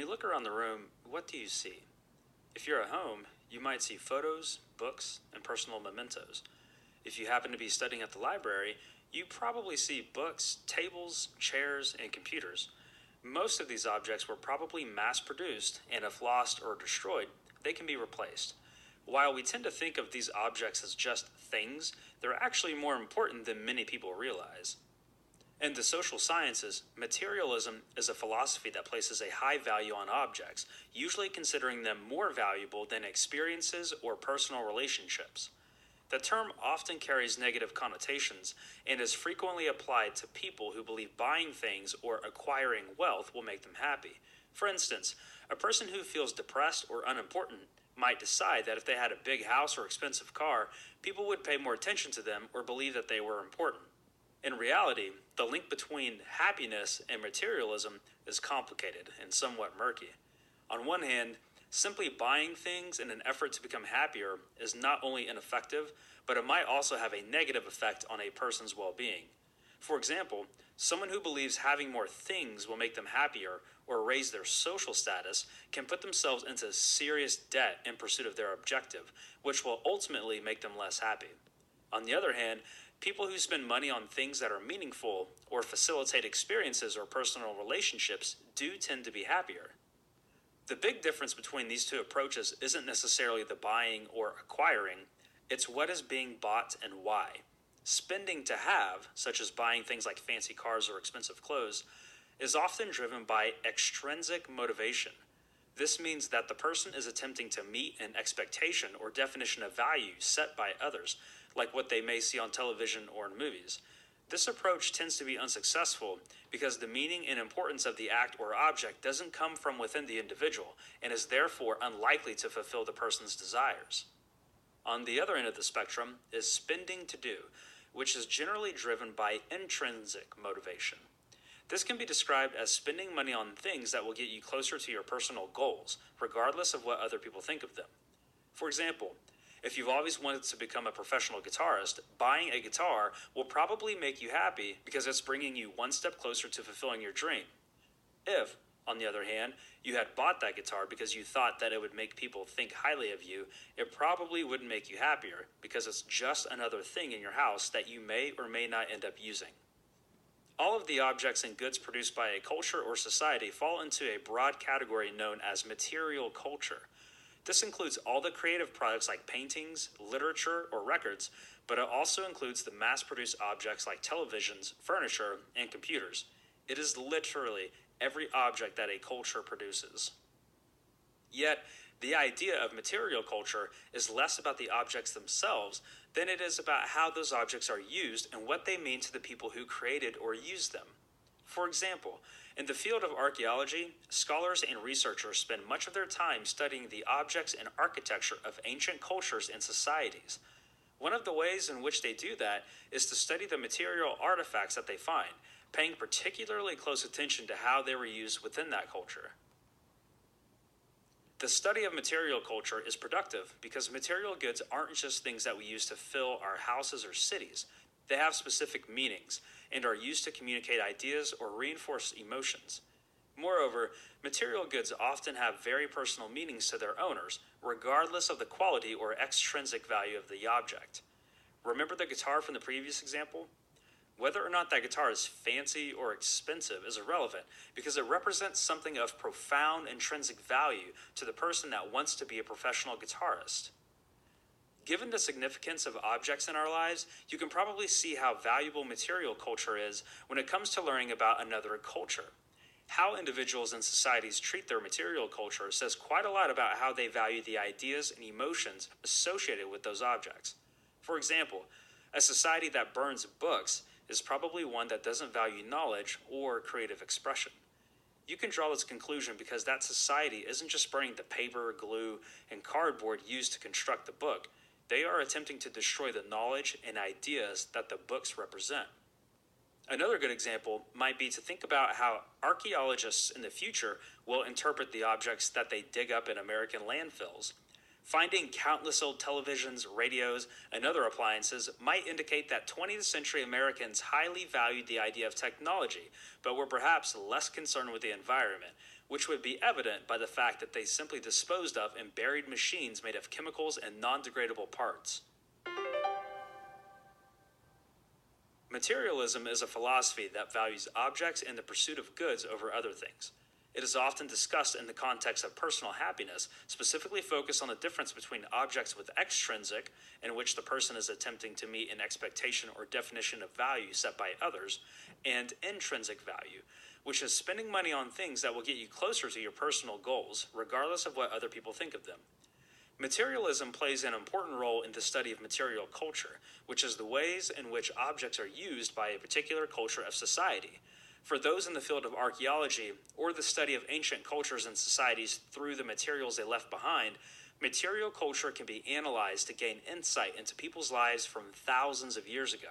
you look around the room, what do you see? If you're at home, you might see photos, books, and personal mementos. If you happen to be studying at the library, you probably see books, tables, chairs, and computers. Most of these objects were probably mass produced, and if lost or destroyed, they can be replaced. While we tend to think of these objects as just things, they're actually more important than many people realize. In the social sciences, materialism is a philosophy that places a high value on objects, usually considering them more valuable than experiences or personal relationships. The term often carries negative connotations and is frequently applied to people who believe buying things or acquiring wealth will make them happy. For instance, a person who feels depressed or unimportant might decide that if they had a big house or expensive car, people would pay more attention to them or believe that they were important. In reality, the link between happiness and materialism is complicated and somewhat murky. On one hand, simply buying things in an effort to become happier is not only ineffective, but it might also have a negative effect on a person's well-being. For example, someone who believes having more things will make them happier or raise their social status can put themselves into serious debt in pursuit of their objective, which will ultimately make them less happy. On the other hand, people who spend money on things that are meaningful or facilitate experiences or personal relationships do tend to be happier. The big difference between these two approaches isn't necessarily the buying or acquiring, it's what is being bought and why. Spending to have, such as buying things like fancy cars or expensive clothes, is often driven by extrinsic motivation. This means that the person is attempting to meet an expectation or definition of value set by others, like what they may see on television or in movies. This approach tends to be unsuccessful because the meaning and importance of the act or object doesn't come from within the individual and is therefore unlikely to fulfill the person's desires. On the other end of the spectrum is spending to do, which is generally driven by intrinsic motivation. This can be described as spending money on things that will get you closer to your personal goals, regardless of what other people think of them. For example, if you've always wanted to become a professional guitarist, buying a guitar will probably make you happy because it's bringing you one step closer to fulfilling your dream. If, on the other hand, you had bought that guitar because you thought that it would make people think highly of you, it probably wouldn't make you happier because it's just another thing in your house that you may or may not end up using. All of the objects and goods produced by a culture or society fall into a broad category known as material culture. This includes all the creative products like paintings, literature, or records, but it also includes the mass-produced objects like televisions, furniture, and computers. It is literally every object that a culture produces. Yet, the idea of material culture is less about the objects themselves than it is about how those objects are used and what they mean to the people who created or used them. For example, in the field of archaeology, scholars and researchers spend much of their time studying the objects and architecture of ancient cultures and societies. One of the ways in which they do that is to study the material artifacts that they find, paying particularly close attention to how they were used within that culture. The study of material culture is productive because material goods aren't just things that we use to fill our houses or cities. They have specific meanings and are used to communicate ideas or reinforce emotions. Moreover, material goods often have very personal meanings to their owners, regardless of the quality or extrinsic value of the object. Remember the guitar from the previous example? Whether or not that guitar is fancy or expensive is irrelevant because it represents something of profound intrinsic value to the person that wants to be a professional guitarist. Given the significance of objects in our lives, you can probably see how valuable material culture is when it comes to learning about another culture. How individuals and societies treat their material culture says quite a lot about how they value the ideas and emotions associated with those objects. For example, a society that burns books is probably one that doesn't value knowledge or creative expression. You can draw this conclusion because that society isn't just burning the paper, glue, and cardboard used to construct the book. They are attempting to destroy the knowledge and ideas that the books represent. Another good example might be to think about how archaeologists in the future will interpret the objects that they dig up in American landfills. Finding countless old televisions, radios, and other appliances might indicate that 20th century Americans highly valued the idea of technology, but were perhaps less concerned with the environment, which would be evident by the fact that they simply disposed of and buried machines made of chemicals and non-degradable parts. Materialism is a philosophy that values objects and the pursuit of goods over other things. It is often discussed in the context of personal happiness, specifically focused on the difference between objects with extrinsic, in which the person is attempting to meet an expectation or definition of value set by others, and intrinsic value, which is spending money on things that will get you closer to your personal goals, regardless of what other people think of them. Materialism plays an important role in the study of material culture, which is the ways in which objects are used by a particular culture of society. For those in the field of archaeology or the study of ancient cultures and societies through the materials they left behind, material culture can be analyzed to gain insight into people's lives from thousands of years ago.